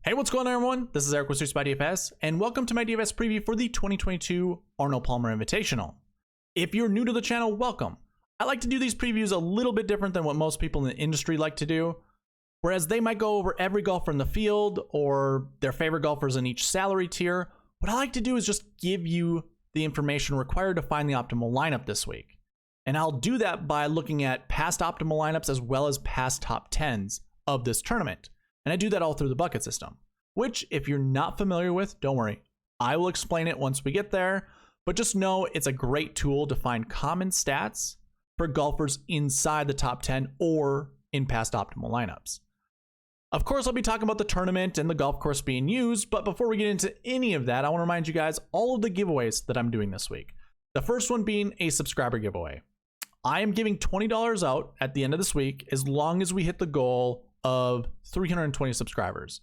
Hey, what's going on, everyone? This is Eric with SweetSpotDFS, and welcome to my DFS preview for the 2022 Arnold Palmer Invitational. If you're new to the channel, welcome. I like to do these previews a little bit different than what most people in the industry like to do. Whereas they might go over every golfer in the field or their favorite golfers in each salary tier, what I like to do is just give you the information required to find the optimal lineup this week. And I'll do that by looking at past optimal lineups as well as past top 10s of this tournament. And I do that all through the bucket system, which if you're not familiar with, don't worry. I will explain it once we get there, but just know it's a great tool to find common stats for golfers inside the top 10 or in past optimal lineups. Of course, I'll be talking about the tournament and the golf course being used, but before we get into any of that, I want to remind you guys all of the giveaways that I'm doing this week. The first one being a subscriber giveaway. I am giving $20 out at the end of this week as long as we hit the goal of 320 subscribers.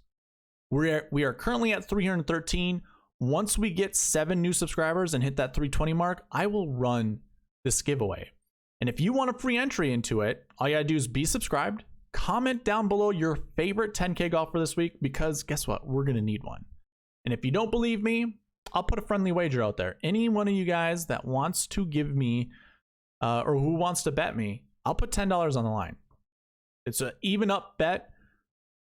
We are currently at 313. Once we get 7 new subscribers and hit that 320 mark, I will run this giveaway. And if you want a free entry into it, all you gotta do is be subscribed, comment down below your favorite 10K golfer this week, because guess what? We're gonna need one. And if you don't believe me, I'll put a friendly wager out there. Any one of you guys that wants to give me, or who wants to bet me, I'll put $10 on the line. It's an even up bet.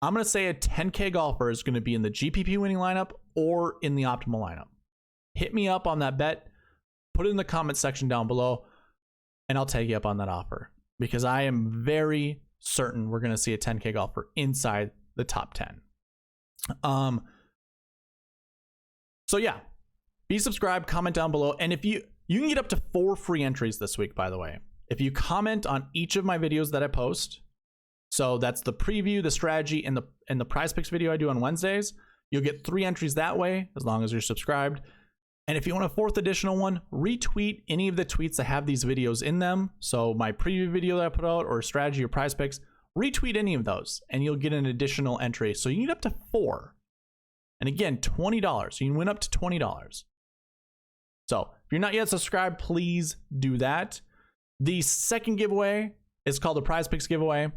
I'm going to say a 10K golfer is going to be in the GPP winning lineup or in the optimal lineup. Hit me up on that bet. Put it in the comment section down below, and I'll take you up on that offer, because I am very certain we're going to see a 10K golfer inside the top 10. So yeah, be subscribed, comment down below, and if you can get up to 4 free entries this week, by the way. If you comment on each of my videos that I post, so that's the preview, the strategy, and the prize picks video I do on Wednesdays, you'll get 3 entries that way, as long as you're subscribed. And if you want a 4th additional one, retweet any of the tweets that have these videos in them. So my preview video that I put out, or strategy or prize picks, retweet any of those, and you'll get an additional entry. So you need up to 4. And again, $20. You can win up to $20. So if you're not yet subscribed, please do that. The second giveaway is called the prize picks giveaway.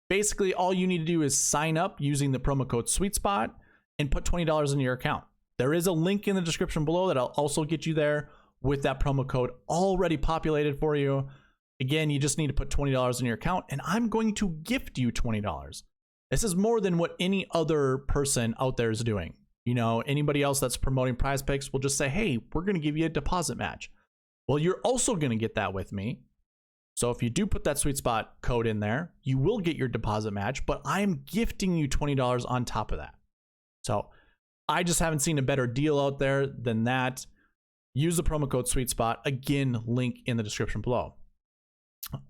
Basically, all you need to do is sign up using the promo code SweetSpot and put $20 in your account. There is a link in the description below that'll also get you there with that promo code already populated for you. Again, you just need to put $20 in your account, and I'm going to gift you $20. This is more than what any other person out there is doing. You know, anybody else that's promoting prize picks will just say, hey, we're going to give you a deposit match. Well, you're also going to get that with me. So if you do put that Sweet Spot code in there, you will get your deposit match, but I am gifting you $20 on top of that. So I just haven't seen a better deal out there than that. Use the promo code Sweet Spot. Again, link in the description below.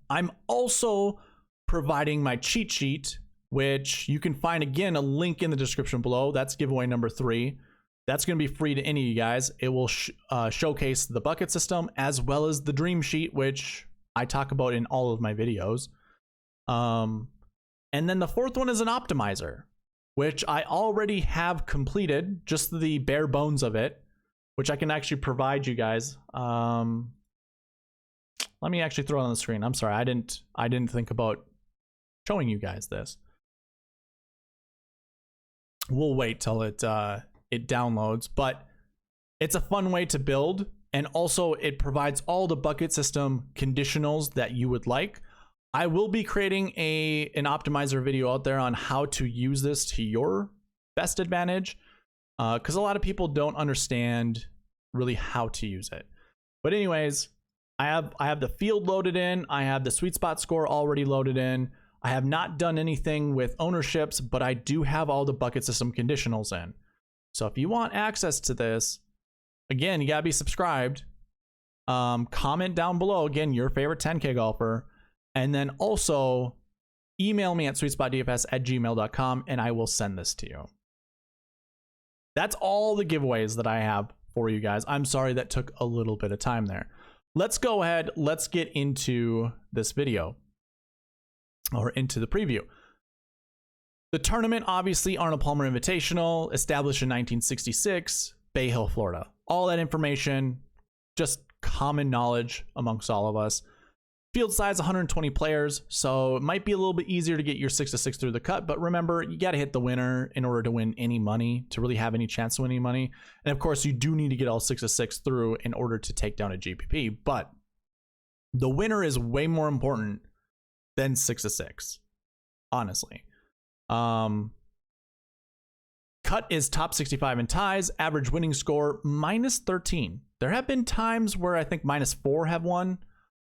I'm also providing my cheat sheet, which you can find, again, a link in the description below. That's giveaway number 3. That's going to be free to any of you guys. It will showcase the bucket system as well as the dream sheet, which I talk about in all of my videos. And then the 4th one is an optimizer, which I already have completed, just the bare bones of it, which I can actually provide you guys. Let me actually throw it on the screen. I'm sorry, I didn't think about showing you guys this. We'll wait till it downloads, but it's a fun way to build. And also it provides all the bucket system conditionals that you would like. I will be creating an optimizer video out there on how to use this to your best advantage, because a lot of people don't understand really how to use it. But anyways, I have the field loaded in. I have the sweet spot score already loaded in. I have not done anything with ownerships, but I do have all the bucket system conditionals in. So if you want access to this, again, you gotta be subscribed. Comment down below, again, your favorite 10K golfer. And then also email me at sweetspotdfs@gmail.com and I will send this to you. That's all the giveaways that I have for you guys. I'm sorry that took a little bit of time there. Let's go ahead. Let's get into this video, or into the preview. The tournament, obviously, Arnold Palmer Invitational, established in 1966, Bay Hill, Florida. All that information, just common knowledge amongst all of us. Field size 120 players, so it might be a little bit easier to get your 6-6 through the cut, but remember, you got to hit the winner in order to win any money, to really have any chance to win any money. And of course, you do need to get all 6-6 through in order to take down a GPP, but the winner is way more important than 6-6, honestly. Cut is top 65 in ties, average winning score -13. There have been times where I think -4 have won.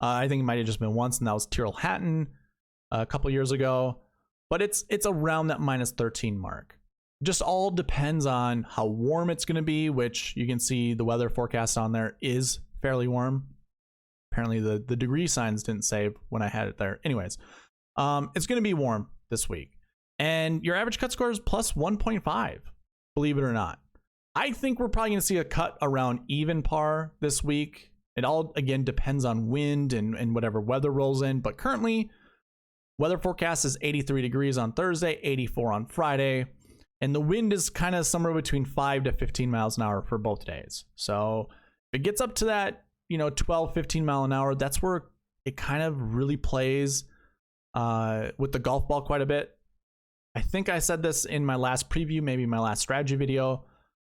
I think it might have just been once, and that was Tyrrell Hatton a couple years ago. But it's around that -13 mark. Just all depends on how warm it's going to be, which you can see the weather forecast on there is fairly warm. Apparently the degree signs didn't save when I had it there. Anyways, it's going to be warm this week. And your average cut score is plus 1.5, believe it or not. I think we're probably going to see a cut around even par this week. It all, again, depends on wind and whatever weather rolls in. But currently, weather forecast is 83 degrees on Thursday, 84 on Friday. And the wind is kind of somewhere between 5 to 15 miles an hour for both days. So if it gets up to that, 12, 15 mile an hour, that's where it kind of really plays with the golf ball quite a bit. I think I said this in my last preview, maybe my last strategy video.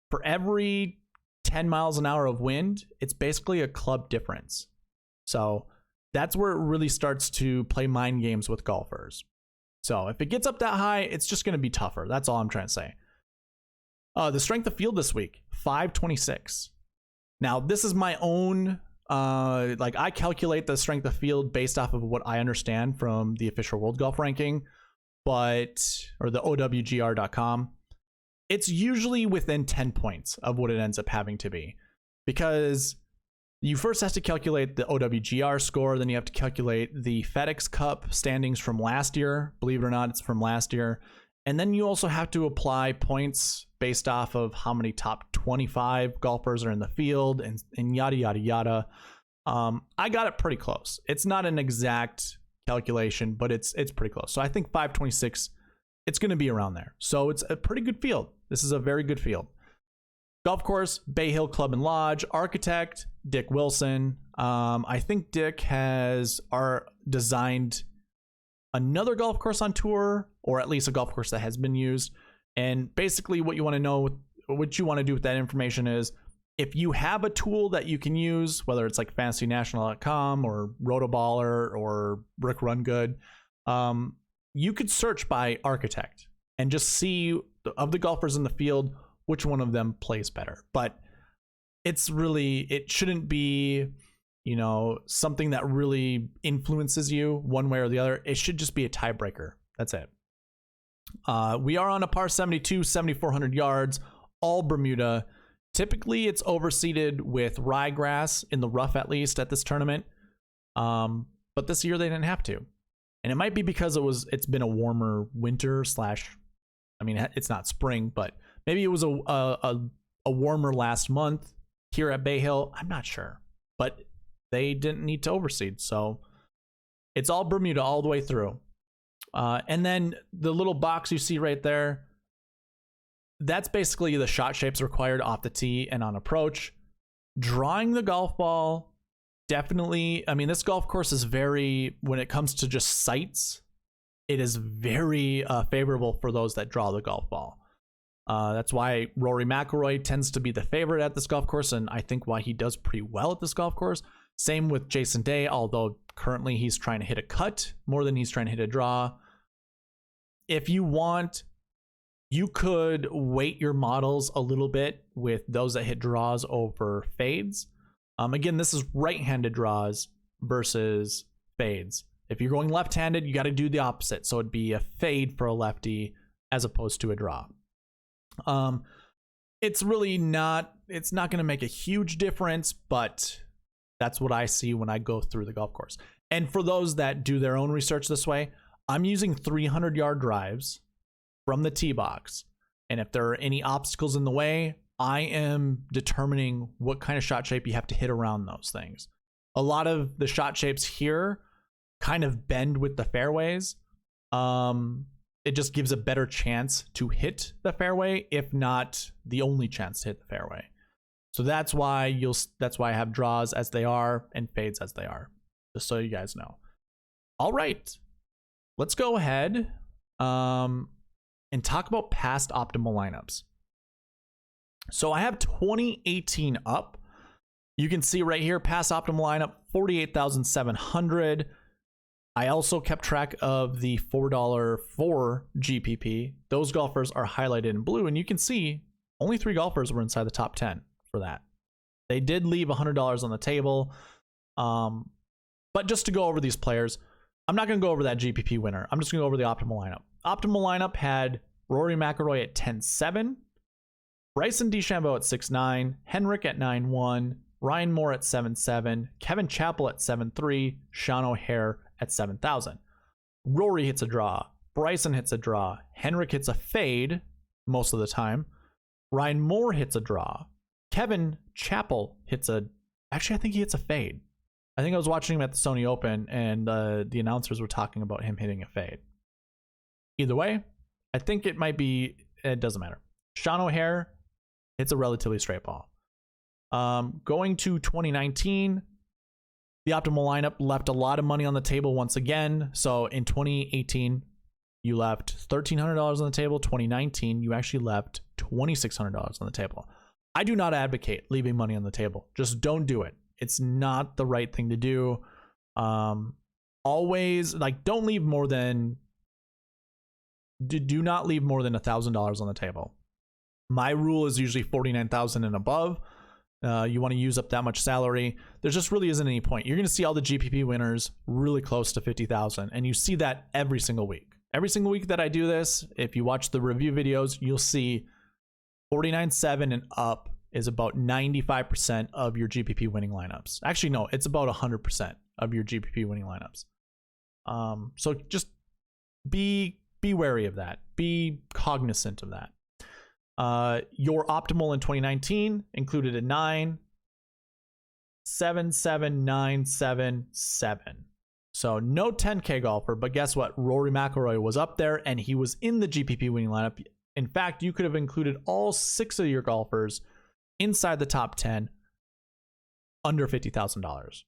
For every 10 miles an hour of wind, it's basically a club difference. So that's where it really starts to play mind games with golfers. So if it gets up that high, it's just going to be tougher. That's all I'm trying to say. The strength of field this week, 526. Now, this is my own, I calculate the strength of field based off of what I understand from the official World Golf Ranking, or the OWGR.com. It's usually within 10 points of what it ends up having to be, because you first have to calculate the OWGR score, then you have to calculate the FedEx Cup standings from last year. Believe it or not, it's from last year. And then you also have to apply points based off of how many top 25 golfers are in the field and yada, yada, yada. I got it pretty close. It's not an exact calculation, but it's pretty close. So I think 526, it's going to be around there. So it's a pretty good field. This is a very good field. Golf course, Bay Hill Club and Lodge. Architect, Dick Wilson. I think Dick has designed another golf course on tour, or at least a golf course that has been used. And basically what you want to know, what you want to do with that information is, if you have a tool that you can use, whether it's like fantasynational.com or Rotoballer or Brick Run Good, you could search by architect and just see of the golfers in the field, which one of them plays better. But it shouldn't be, something that really influences you one way or the other. It should just be a tiebreaker. That's it. We are on a par 72, 7,400 yards, all Bermuda. Typically, it's overseeded with ryegrass in the rough, at least at this tournament. But this year they didn't have to, and it might be because it's been a warmer winter / it's not spring, but maybe it was a warmer last month here at Bay Hill. I'm not sure, but they didn't need to overseed, so it's all Bermuda all the way through. And then the little box you see right there, that's basically the shot shapes required off the tee and on approach. Drawing the golf ball, definitely. This golf course is when it comes to just sights, it is very favorable for those that draw the golf ball. That's why Rory McIlroy tends to be the favorite at this golf course, and I think why he does pretty well at this golf course. Same with Jason Day, although currently he's trying to hit a cut more than he's trying to hit a draw. If you want, you could weight your models a little bit with those that hit draws over fades. Again, this is right-handed draws versus fades. If you're going left-handed, you got to do the opposite. So it'd be a fade for a lefty as opposed to a draw. It's not going to make a huge difference, but that's what I see when I go through the golf course. And for those that do their own research this way, I'm using 300-yard drives from the tee box. And if there are any obstacles in the way, I am determining what kind of shot shape you have to hit around those things. A lot of the shot shapes here kind of bend with the fairways. It just gives a better chance to hit the fairway, if not the only chance to hit the fairway. So that's why I have draws as they are and fades as they are. just so you guys know. All right, let's go ahead and talk about past optimal lineups. So I have 2018 up. You can see right here, past optimal lineup, 48,700. I also kept track of the $4 GPP. Those golfers are highlighted in blue, and you can see only 3 golfers were inside the top 10 for that. They did leave $100 on the table. But just to go over these players, I'm not going to go over that GPP winner. I'm just going to go over the optimal lineup. Optimal lineup had Rory McIlroy at 10-7, Bryson DeChambeau at 6-9, Henrik at 9-1, Ryan Moore at 7-7, Kevin Chappell at 7-3, Sean O'Haire at 7,000. Rory hits a draw, Bryson hits a draw, Henrik hits a fade most of the time, Ryan Moore hits a draw, Kevin Chappell hits a... Actually, I think he hits a fade. I think I was watching him at the Sony Open, and the announcers were talking about him hitting a fade. Either way, I think it might be... It doesn't matter. Sean O'Haire hits a relatively straight ball. Going to 2019, the optimal lineup left a lot of money on the table once again. So in 2018, you left $1,300 on the table. 2019, you actually left $2,600 on the table. I do not advocate leaving money on the table. Just don't do it. It's not the right thing to do. Always, like, don't leave more than... Do not leave more than $1,000 on the table. My rule is usually $49,000 and above. You want to use up that much salary. There just really isn't any point. You're going to see all the GPP winners really close to 50,000, and you see that every single week. Every single week that I do this, if you watch the review videos, you'll see 49.7 and up is about 95% of your GPP winning lineups. Actually, no, it's about 100% of your GPP winning lineups. So just be wary of that. Be cognizant of that. Your optimal in 2019 included a 9, 7, 7, 9, 7, 7. So no 10K golfer, but guess what? Rory McIlroy was up there, and he was in the GPP winning lineup. In fact, you could have included all 6 of your golfers inside the top 10 under $50,000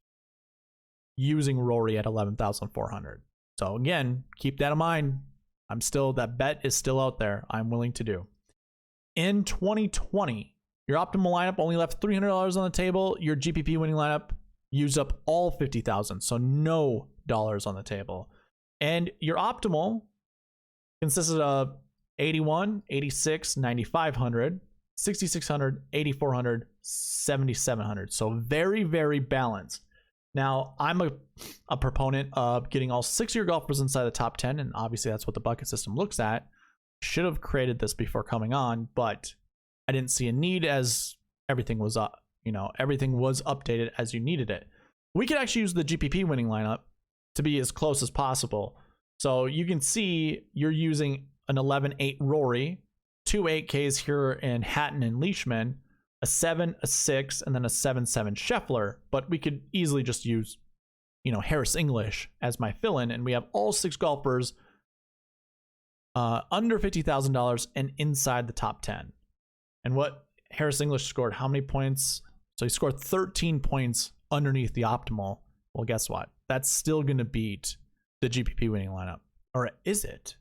using Rory at 11,400. So again, keep that in mind. That bet is still out there. I'm willing to do. In 2020, your optimal lineup only left $300 on the table. Your GPP winning lineup used up all 50,000, so no dollars on the table. And your optimal consisted of 81, 86, 9,500, 6,600, 8,400, 7,700. So very, very balanced. Now, I'm a proponent of getting all 6 of your golfers inside the top 10, and obviously that's what the bucket system looks at. Should have created this before coming on, but I didn't see a need as everything was up. Everything was updated as you needed it. We could actually use the GPP winning lineup to be as close as possible. So you can see you're using an 11-8 Rory, 2 8Ks here in Hatton and Leishman, a 7, a 6, and then a 7-7 Scheffler. But we could easily just use, Harris English as my fill-in, and we have all 6 golfers under $50,000 and inside the top 10. And what Harris English scored, how many points? So he scored 13 points underneath the optimal. Well, guess what? That's still going to beat the GPP winning lineup. Or is it?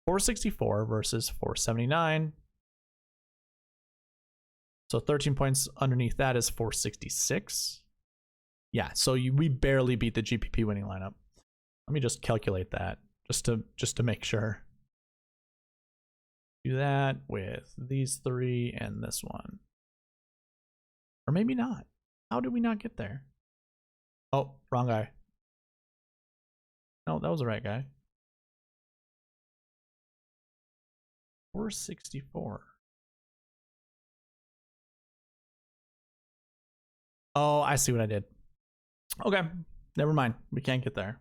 464 versus 479. So 13 points underneath that is 466. Yeah, so we barely beat the GPP winning lineup. Let me just calculate that just to make sure. Do that with these 3 and this one. Or maybe not. How did we not get there? Oh, wrong guy. No, that was the right guy. 464. Oh, I see what I did. Okay, never mind. We can't get there.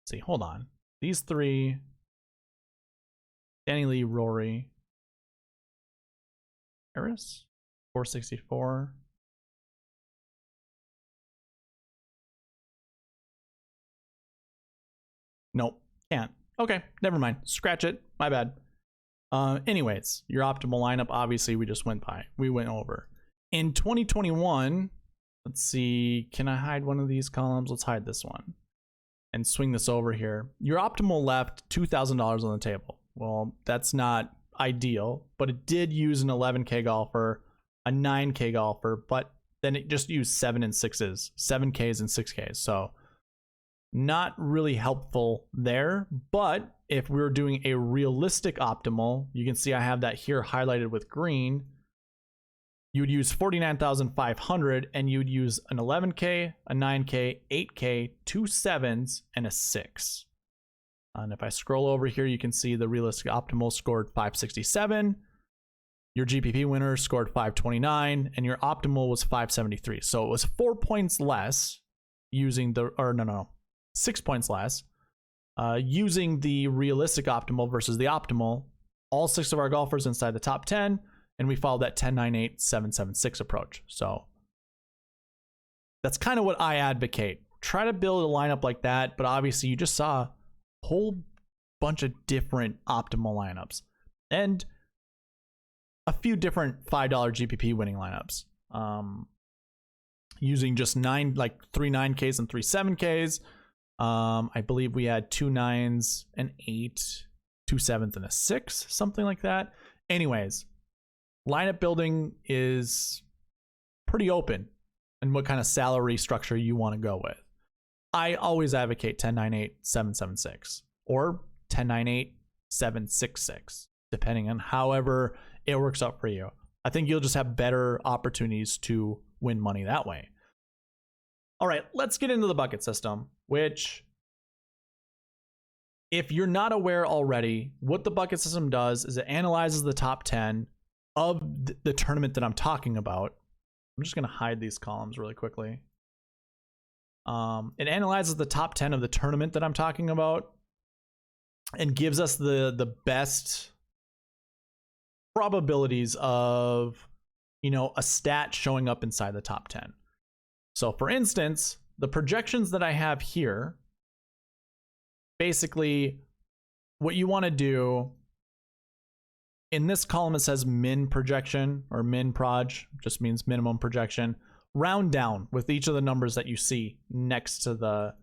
Let's see, hold on. These 3, Danny Lee, Rory, Harris, 464. Nope, can't. Okay, never mind. Scratch it. My bad. Anyways, your optimal lineup, obviously, we went over. In 2021, let's see, can I hide one of these columns? Let's hide this one and swing this over here. Your optimal left $2,000 on the table. Well, that's not ideal, but it did use an 11K golfer, a 9K golfer, but then it just used 7 and 6s, 7Ks and 6Ks. So not really helpful there. But if we were doing a realistic optimal, you can see I have that here highlighted with green. You would use 49,500 and you would use an 11K, a 9K, 8K, 2 7s, and a 6. And if I scroll over here, you can see the realistic optimal scored 567. Your GPP winner scored 529, and your optimal was 573. So it was 4 points less using the, or no, 6 points less using the realistic optimal versus the optimal. All 6 of our golfers inside the top 10, and we followed that 10, 9, 8, 7, 7, 6 approach. So that's kind of what I advocate. Try to build a lineup like that, but obviously you just saw a whole bunch of different optimal lineups and a few different $5 GPP winning lineups. Using just 3 9Ks and 3 7Ks. I believe we had 2 9s, an 8, 2 7s, and a 6, something like that. Anyways, lineup building is pretty open and what kind of salary structure you want to go with. I always advocate 10 9 8 7 7 6 or 10 9 8 7 6 6, depending on however it works out for you. I think you'll just have better opportunities to win money that way. All right, let's get into the bucket system, which, if you're not aware already, what the bucket system does is it analyzes the top 10 of the tournament that I'm talking about. I'm just going to hide these columns really quickly. It analyzes the top 10 of the tournament that I'm talking about and gives us the best probabilities of, a stat showing up inside the top 10. So for instance, the projections that I have here, basically what you want to do in this column, it says min projection or min proj, just means minimum projection. Round down with each of the numbers that you see next to the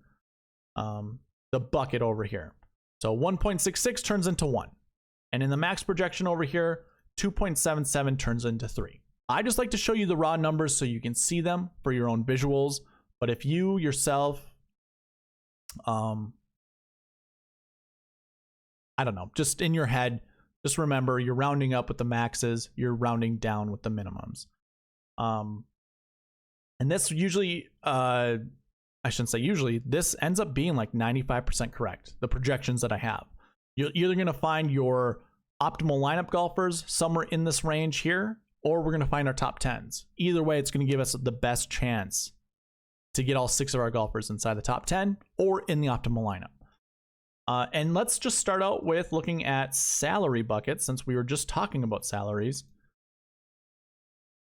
bucket over here. So 1.66 turns into 1. And in the max projection over here, 2.77 turns into 3. I just like to show you the raw numbers so you can see them for your own visuals. But if you yourself, I don't know, just in your head, just remember you're rounding up with the maxes, you're rounding down with the minimums. And this usually, I shouldn't say usually, this ends up being like 95% correct, the projections that I have. You're either going to find your optimal lineup golfers somewhere in this range here, or we're going to find our top 10s. Either way, it's going to give us the best chance to get all 6 of our golfers inside the top 10 or in the optimal lineup. And let's just start out with looking at salary buckets, since we were just talking about salaries,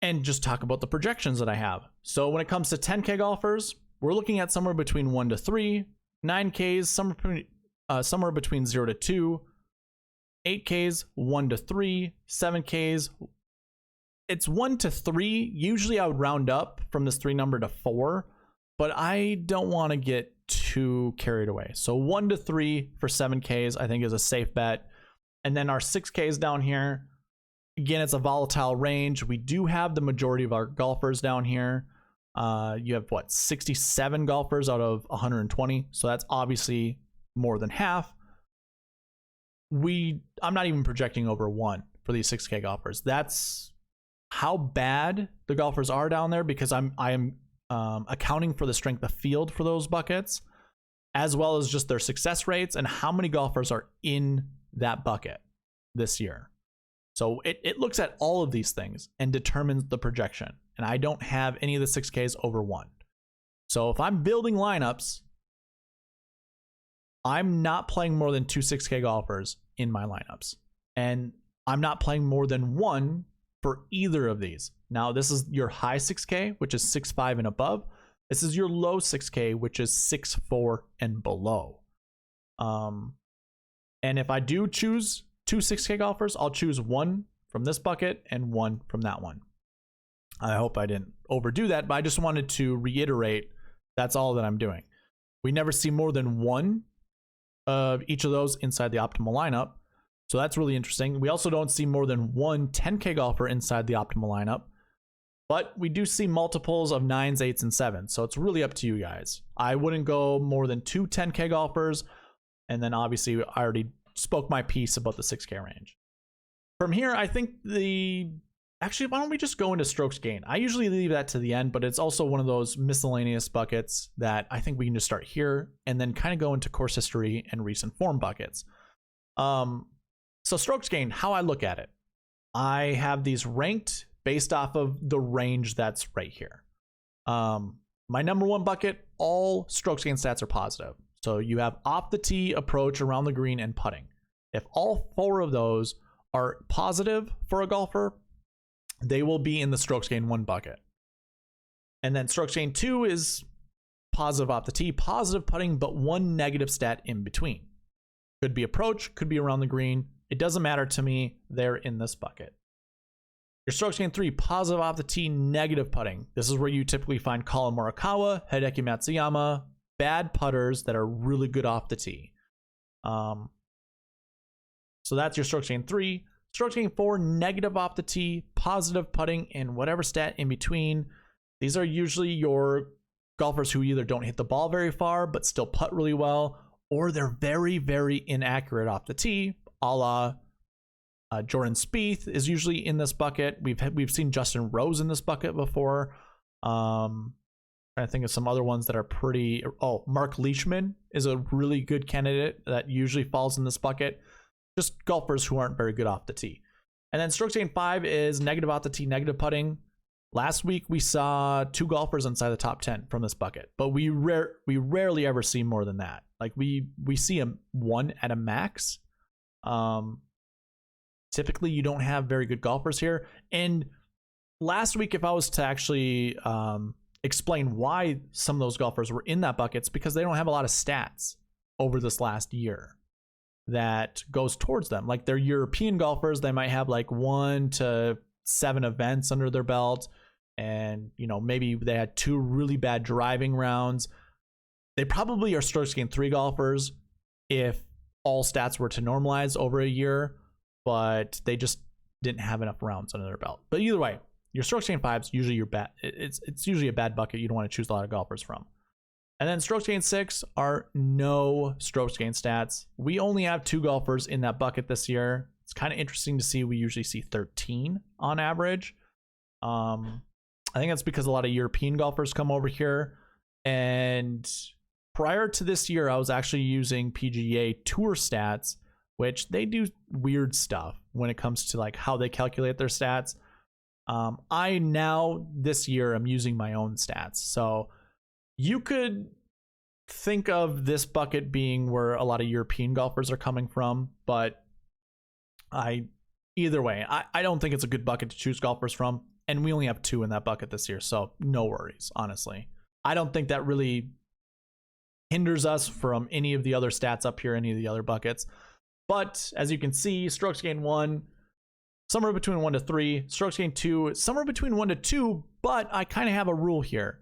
and just talk about the projections that I have. So when it comes to 10K golfers, we're looking at somewhere between 1 to 3, 9Ks, somewhere between 0 to 2, 8Ks, 1 to 3, 7Ks. It's 1 to 3. Usually I would round up from this 3 number to 4, but I don't want to get too carried away. So 1 to 3 for 7Ks, I think, is a safe bet. And then our 6Ks down here, again, it's a volatile range. We do have the majority of our golfers down here. You have 67 golfers out of 120. So that's obviously more than half. I'm not even projecting over 1 for these 6K golfers. That's how bad the golfers are down there, because I am accounting for the strength of field for those buckets, as well as just their success rates and how many golfers are in that bucket this year. So it looks at all of these things and determines the projection. And I don't have any of the 6Ks over 1. So if I'm building lineups, I'm not playing more than 2 6K golfers in my lineups. And I'm not playing more than 1 for either of these. Now, this is your high 6K, which is 6'5" and above. This is your low 6K, which is 6'4" and below. And if I do choose 2 6K golfers, I'll choose 1 from this bucket and 1 from that one. I hope I didn't overdo that, but I just wanted to reiterate that's all that I'm doing. We never see more than one of each of those inside the optimal lineup. So that's really interesting. We also don't see more than one 10K golfer inside the optimal lineup, but we do see multiples of 9s, 8s, and 7s. So it's really up to you guys. I wouldn't go more than 2 10K golfers. And then obviously I already spoke my piece about the 6K range. From here, I think actually, why don't we just go into strokes gained? I usually leave that to the end, but it's also one of those miscellaneous buckets that I think we can just start here and then kind of go into course history and recent form buckets. So strokes gained, how I look at it, I have these ranked based off of the range that's right here. My number one bucket, all strokes gained stats are positive. So you have off the tee, approach, around the green, and putting. If all 4 of those are positive for a golfer, they will be in the strokes gained 1 bucket. And then strokes gained 2 is positive off the tee, positive putting, but 1 negative stat in between. Could be approach, could be around the green. It doesn't matter to me. They're in this bucket. Your strokes gained 3, positive off the tee, negative putting. This is where you typically find Colin Morikawa, Hideki Matsuyama, bad putters that are really good off the tee. So that's your strokes gained 3. Strokes gained 4, negative off the tee, positive putting, and whatever stat in between. These are usually your golfers who either don't hit the ball very far but still putt really well, or they're very, very inaccurate off the tee, a la Jordan Spieth is usually in this bucket. We've seen Justin Rose in this bucket before. Trying to think of some other ones that are pretty. Oh, Mark Leishman is a really good candidate that usually falls in this bucket. Just golfers who aren't very good off the tee. And then strokes gained 5 is negative off the tee, negative putting. Last week we saw 2 golfers inside the top 10 from this bucket, but we rarely ever see more than that. Like we see 1 at a max. Typically you don't have very good golfers here. And last week, if I was to actually explain why some of those golfers were in that bucket, it's because they don't have a lot of stats over this last year that goes towards them. Like they're European golfers, they might have like 1 to 7 events under their belt, and maybe they had 2 really bad driving rounds. They probably are strokes gained 3 golfers if all stats were to normalize over a year, but they just didn't have enough rounds under their belt. But either way, your strokes gained 5 is usually your bad. It's usually a bad bucket you don't want to choose a lot of golfers from. And then strokes gained 6 are no strokes gained stats. We only have 2 golfers in that bucket this year. It's kind of interesting to see. We usually see 13 on average. I think that's because a lot of European golfers come over here. And prior to this year, I was actually using PGA Tour stats, which they do weird stuff when it comes to like how they calculate their stats. I now this year I'm using my own stats. So you could think of this bucket being where a lot of European golfers are coming from, but either way, I don't think it's a good bucket to choose golfers from, and we only have 2 in that bucket this year, so no worries, honestly. I don't think that really hinders us from any of the other stats up here, any of the other buckets. But as you can see, strokes gained 1, somewhere between 1 to 3, strokes gained 2, somewhere between 1 to 2, but I kind of have a rule here.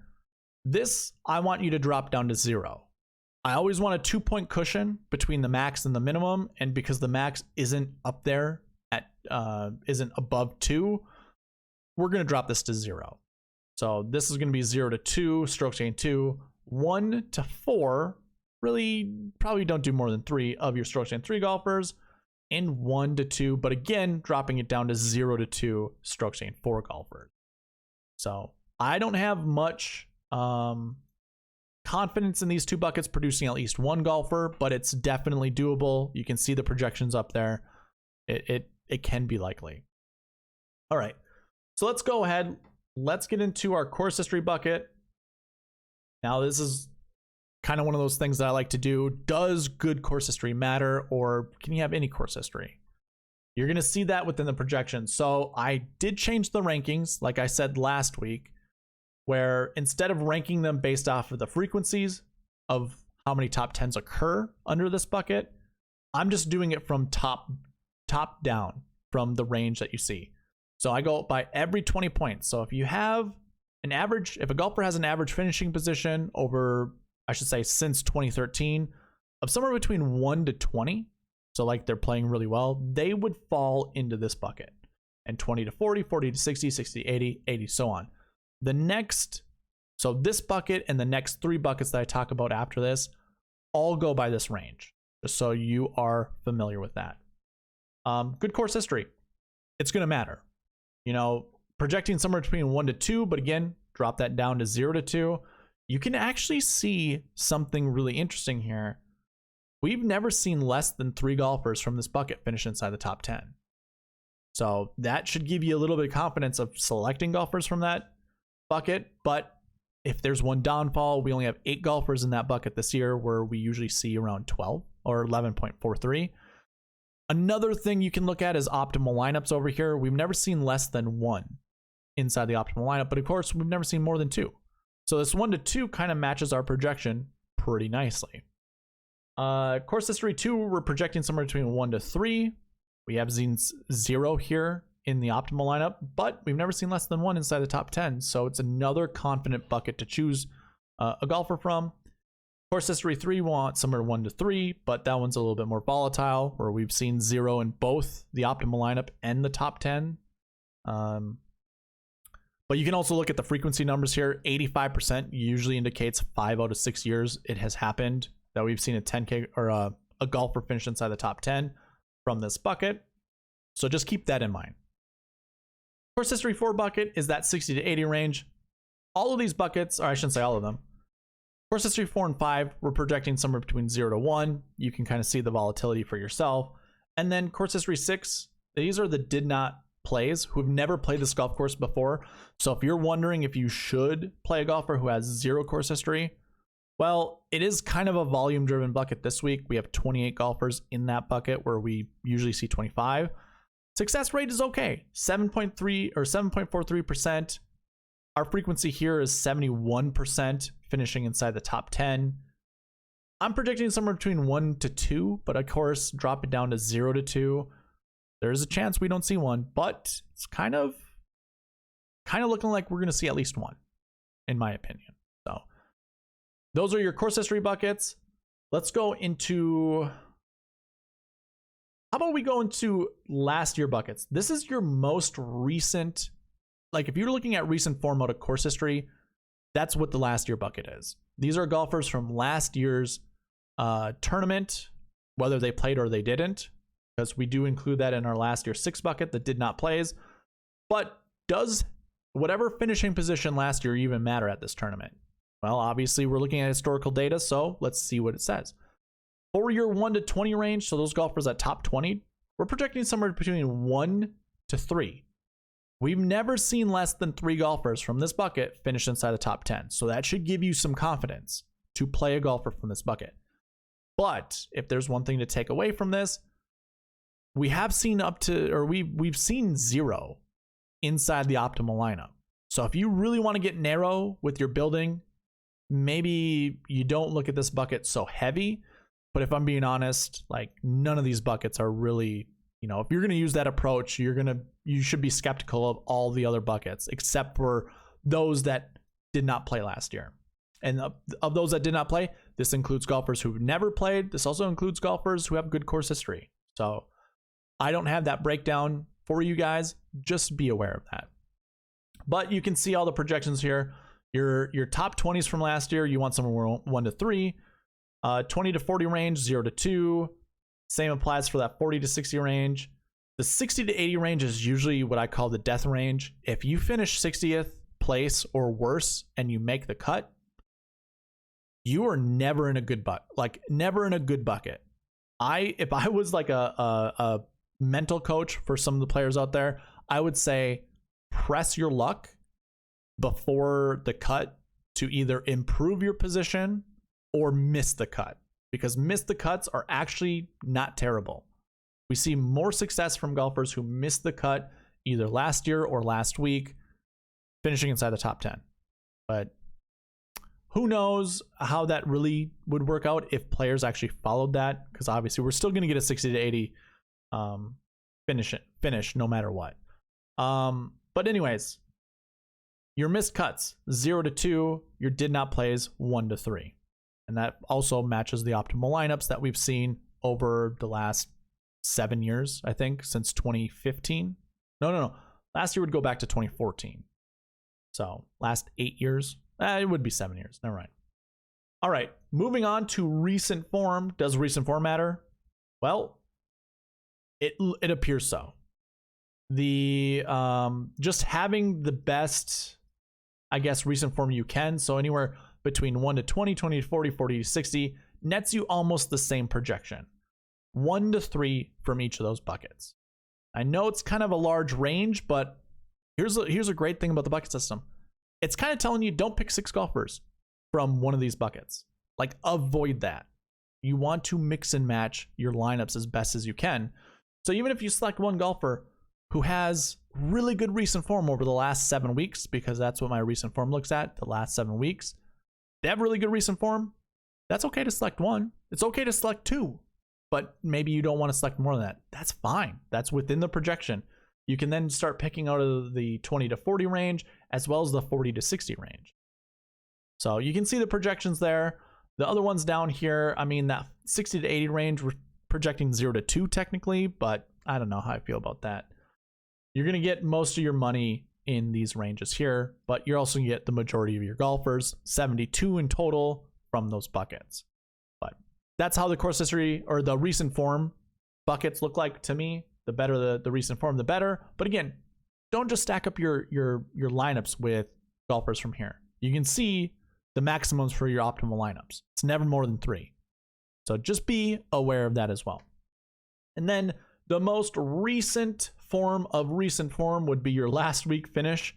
This, I want you to drop down to 0. I always want a 2-point cushion between the max and the minimum, and because the max isn't up there at isn't above 2, we're going to drop this to 0. So this is going to be 0 to 2, strokes gained 2, 1 to 4. Really, probably don't do more than 3 of your strokes gained 3 golfers, and 1 to 2, but again, dropping it down to 0 to 2, strokes gained 4 golfers. So I don't have much confidence in these 2 buckets producing at least 1 golfer, but it's definitely doable. You can see the projections up there. It can be likely. All right, so let's go ahead. Let's get into our course history bucket. Now, this is kind of one of those things that I like to do. Does good course history matter, or can you have any course history? You're going to see that within the projection. So I did change the rankings, like I said last week, where instead of ranking them based off of the frequencies of how many top 10s occur under this bucket, I'm just doing it from top down, from the range that you see. So I go by every 20 points. So if you have an average, if a golfer has an average finishing position over, I should say, since 2013 of somewhere between 1 to 20, so like they're playing really well, they would fall into this bucket. And 20 to 40, 40 to 60, 60 to 80, 80, so on. The next, so this bucket and the next 3 buckets that I talk about after this all go by this range, just so you are familiar with that. Good course history. It's going to matter. You know, projecting somewhere between 1 to 2, but again, drop that down to 0 to 2. You can actually see something really interesting here. We've never seen less than 3 golfers from this bucket finish inside the top 10. So that should give you a little bit of confidence of selecting golfers from that bucket. But if there's one downfall, we only have 8 golfers in that bucket this year, where we usually see around 12 or 11.43. Another thing you can look at is optimal lineups over here. We've never seen less than 1 inside the optimal lineup, but of course we've never seen more than 2. So this 1 to 2 kind of matches our projection pretty nicely. Course history 2, we're projecting somewhere between 1 to 3. We have seen 0 here in the optimal lineup, but we've never seen less than 1 inside the top 10. So it's another confident bucket to choose a golfer from. Course history 3, we want somewhere 1 to 3, but that one's a little bit more volatile, where we've seen 0 in both the optimal lineup and the top 10. But you can also look at the frequency numbers here. 85% usually indicates 5 out of 6 years it has happened that we've seen a 10K or a golfer finish inside the top 10 from this bucket. So just keep that in mind. Course history 4 bucket is that 60 to 80 range. All of these buckets, or I shouldn't say all of them. Course history 4 and 5, we're projecting somewhere between 0 to 1. You can kind of see the volatility for yourself. And then course history 6, these are the did not plays who have never played this golf course before. So if you're wondering if you should play a golfer who has 0 course history, well, it is kind of a volume driven bucket this week. We have 28 golfers in that bucket, where we usually see 25. Success rate is okay, 7.3 or 7.43%. Our frequency here is 71%, finishing inside the top 10. I'm predicting somewhere between 1 to 2, but of course, drop it down to 0 to 2. There's a chance we don't see one, but it's kind of looking like we're going to see at least 1, in my opinion. So those are your course history buckets. Let's go into, how about we go into last year buckets? This is your most recent, like if you're looking at recent form out of course history, that's what the last year bucket is. These are golfers from last year's tournament, whether they played or they didn't, because we do include that in our last year 6 bucket that did not plays. But does whatever finishing position last year even matter at this tournament? Well, obviously we're looking at historical data, so let's see what it says. For your 1 to 20 range, so those golfers at top 20, we're projecting somewhere between 1 to 3. We've never seen less than 3 golfers from this bucket finish inside the top 10. So that should give you some confidence to play a golfer from this bucket. But if there's one thing to take away from this, we have seen we've seen 0 inside the optimal lineup. So if you really want to get narrow with your building, maybe you don't look at this bucket so heavy. But if I'm being honest, like none of these buckets are really, you know, if you're going to use that approach, you should be skeptical of all the other buckets, except for those that did not play last year. And of those that did not play, this includes golfers who've never played. This also includes golfers who have good course history. So I don't have that breakdown for you guys. Just be aware of that. But you can see all the projections here. Your top 20s from last year, you want somewhere 1 to 3. 20 to 40 range, 0 to 2. Same applies for that 40 to 60 range. The 60 to 80 range is usually what I call the death range. If you finish 60th place or worse and you make the cut, you are never in a good bucket. Like never in a good bucket. If I was like a mental coach for some of the players out there, I would say press your luck before the cut to either improve your position or miss the cut, because miss the cuts are actually not terrible. We see more success from golfers who missed the cut either last year or last week, finishing inside the top 10. But who knows how that really would work out if players actually followed that, because obviously we're still going to get a 60 to 80 finish no matter what. But anyways, your missed cuts 0 to 2, your did not plays 1 to 3. And that also matches the optimal lineups that we've seen over the last 7 years, I think, since 2015. No. Last year would go back to 2014. So last 8 years, it would be 7 years. Never mind. All right, moving on to recent form. Does recent form matter? Well, it appears so. The just having the best, I guess, recent form you can, so anywhere between 1 to 20, 20 to 40, 40 to 60, nets you almost the same projection. 1 to 3 from each of those buckets. I know it's kind of a large range, but here's a great thing about the bucket system. It's kind of telling you don't pick 6 golfers from one of these buckets. Like, avoid that. You want to mix and match your lineups as best as you can. So even if you select one golfer who has really good recent form over the last 7 weeks, because that's what my recent form looks at, the last 7 weeks, they have really good recent form, that's okay to select one. It's okay to select 2, but maybe you don't want to select more than that. That's fine. That's within the projection. You can then start picking out of the 20 to 40 range as well as the 40 to 60 range. So you can see the projections there. The other ones down here, I mean, that 60 to 80 range, we're projecting 0 to 2 technically, but I don't know how I feel about that. You're going to get most of your money in these ranges here, but you're also going to get the majority of your golfers, 72 in total from those buckets. But that's how the course history or the recent form buckets look like to me. The better the recent form, the better. But again, don't just stack up your lineups with golfers from here. You can see the maximums for your optimal lineups. It's never more than 3. So just be aware of that as well. And then the most recent form of recent form would be your last week finish.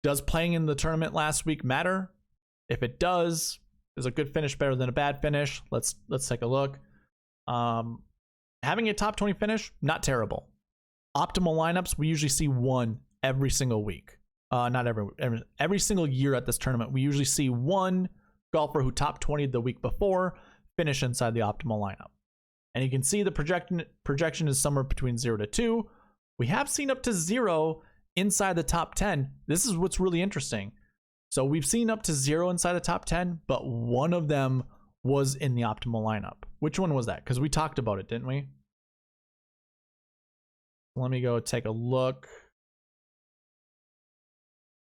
Does playing in the tournament last week matter? If it does, is a good finish better than a bad finish? Let's take a look. Having a top 20 finish, not terrible. Optimal lineups, we usually see 1 every single week. Not every single year at this tournament, we usually see 1 golfer who top 20'd the week before finish inside the optimal lineup. And you can see the projection is somewhere between 0 to 2. We have seen up to 0 inside the top 10. This is what's really interesting. So we've seen up to 0 inside the top 10, but one of them was in the optimal lineup. Which one was that? Because we talked about it, didn't we? Let me go take a look.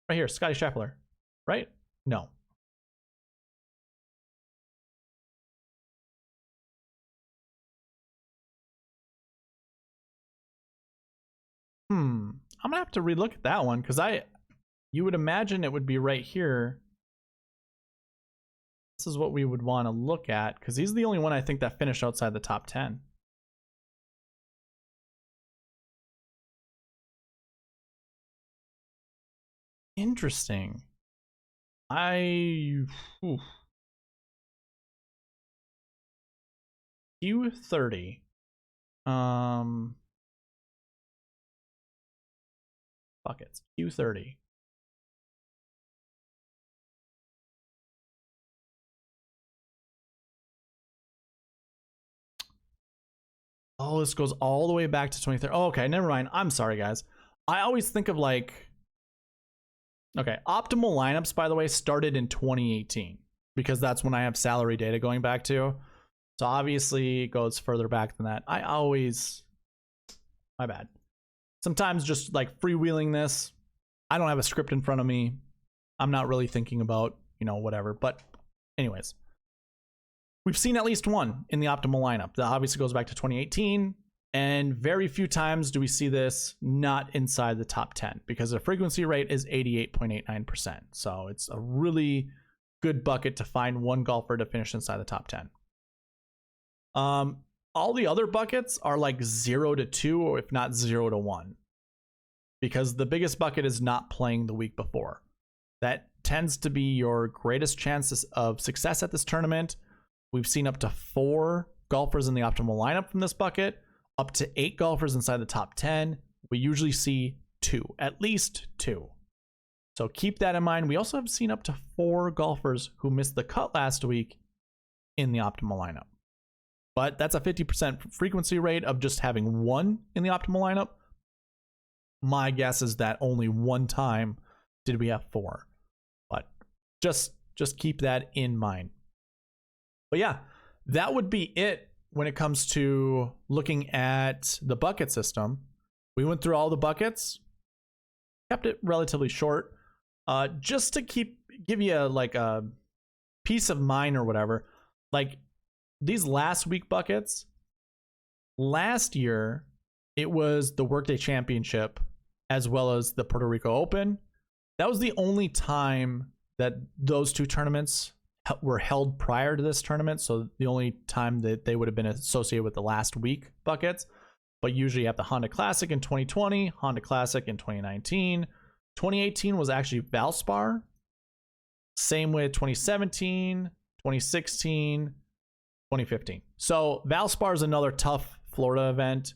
Right here, Scotty Scheffler, right? No. I'm gonna have to relook at that one because you would imagine it would be right here. This is what we would want to look at because he's the only one I think that finished outside the top 10. Interesting. Q30. Buckets. Q30. Oh, this goes all the way back to 2030. Oh, okay, never mind. I'm sorry, guys. I always think of like... Okay, optimal lineups, by the way, started in 2018 because that's when I have salary data going back to. So obviously it goes further back than that. My bad. Sometimes just like freewheeling this. I don't have a script in front of me. I'm not really thinking about, whatever. But anyways, we've seen at least 1 in the optimal lineup. That obviously goes back to 2018. And very few times do we see this not inside the top 10 because the frequency rate is 88.89%. So it's a really good bucket to find 1 golfer to finish inside the top 10. All the other buckets are like 0 to 2 or if not 0 to 1 because the biggest bucket is not playing the week before. That tends to be your greatest chances of success at this tournament. We've seen up to 4 golfers in the optimal lineup from this bucket. Up to 8 golfers inside the top 10. We usually see 2, at least 2. So keep that in mind. We also have seen up to 4 golfers who missed the cut last week in the optimal lineup. But that's a 50% frequency rate of just having 1 in the optimal lineup. my guess is that only one time did we have 4. But just keep that in mind. But yeah, that would be it when it comes to looking at the bucket system. We went through all the buckets, kept it relatively short, just to give you like a peace of mind or whatever. Like these last week buckets, last year it was the Workday Championship as well as the Puerto Rico Open. That was the only time that those 2 tournaments were held prior to this tournament. So the only time that they would have been associated with the last week buckets. But usually you have the Honda Classic in 2020, Honda Classic in 2019. 2018 was actually Valspar. Same with 2017, 2016, 2015. So Valspar is another tough Florida event.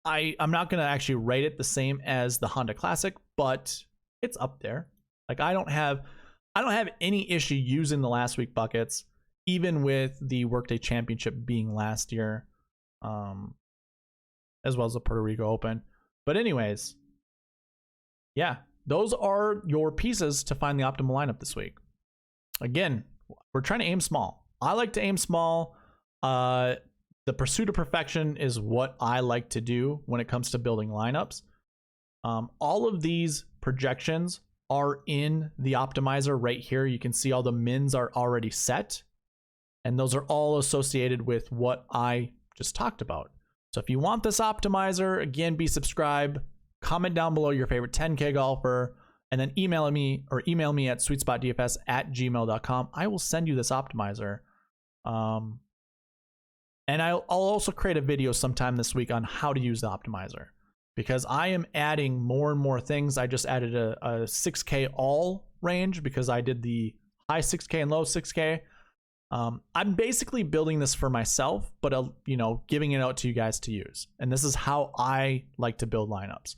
I'm not going to actually rate it the same as the Honda Classic, but it's up there. Like I don't have any issue using the last week buckets, even with the Workday Championship being last year, as well as the Puerto Rico Open. But anyways, yeah, those are your pieces to find the optimal lineup this week. Again, we're trying to aim small. I like to aim small. The pursuit of perfection is what I like to do when it comes to building lineups. All of these projections are in the optimizer right here. You can see all the mins are already set, and those are all associated with what I just talked about. So if you want this optimizer, again, be subscribed, comment down below your favorite 10K golfer, and then email me at SweetSpotDFS@gmail.com. I will send you this optimizer. And I'll also create a video sometime this week on how to use the optimizer, because I am adding more and more things. I just added a 6K all range because I did the high 6K and low 6K. I'm basically building this for myself, but giving it out to you guys to use. And this is how I like to build lineups.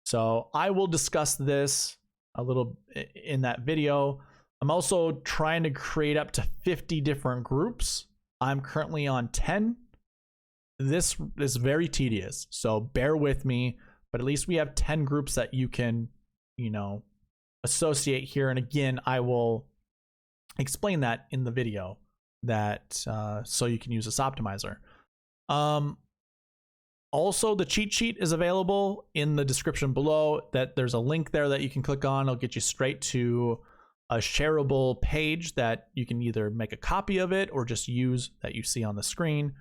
So I will discuss this a little in that video. I'm also trying to create up to 50 different groups. I'm currently on 10. This is very tedious, so bear with me, but at least we have 10 groups that you can, associate here. And again, I will explain that in the video that so you can use this optimizer. Also, the cheat sheet is available in the description below. That there's a link there that you can click on. It'll get you straight to a shareable page that you can either make a copy of it or just use that you see on the screen.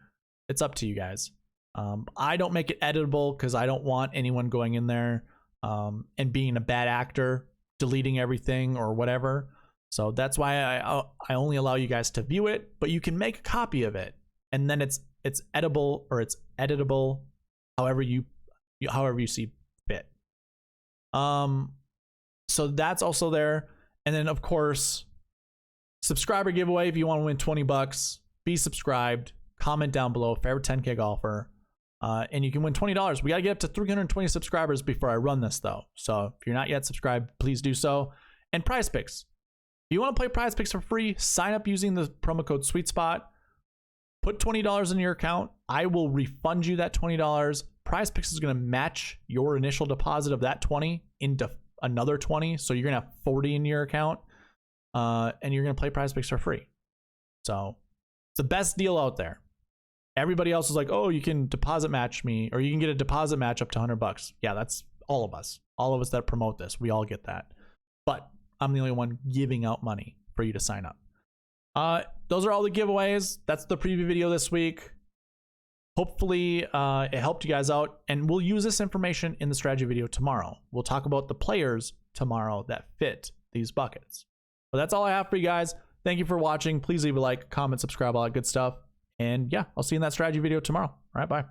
It's up to you guys. I don't make it editable because I don't want anyone going in there and being a bad actor, deleting everything or whatever. So that's why I only allow you guys to view it, but you can make a copy of it, and then it's editable or it's editable however you see fit. So that's also there. And then of course, subscriber giveaway. If you want to win $20, be subscribed, comment down below, favorite 10K golfer, and you can win $20. We got to get up to 320 subscribers before I run this though. So if you're not yet subscribed, please do so. And Prize Picks. If you want to play Prize Picks for free, sign up using the promo code SweetSpot. Put $20 in your account. I will refund you that $20. Prize Picks is going to match your initial deposit of that 20 into another 20. So you're going to have 40 in your account, and you're going to play Prize Picks for free. So it's the best deal out there. Everybody else is like, oh, you can deposit match me, or you can get a deposit match up to $100. Yeah, that's all of us. All of us that promote this, we all get that. But I'm the only one giving out money for you to sign up. Those are all the giveaways. That's the preview video this week. Hopefully it helped you guys out, and we'll use this information in the strategy video tomorrow. We'll talk about the players tomorrow that fit these buckets. But that's all I have for you guys. Thank you for watching. Please leave a like, comment, subscribe, all that good stuff. And yeah, I'll see you in that strategy video tomorrow. All right, bye.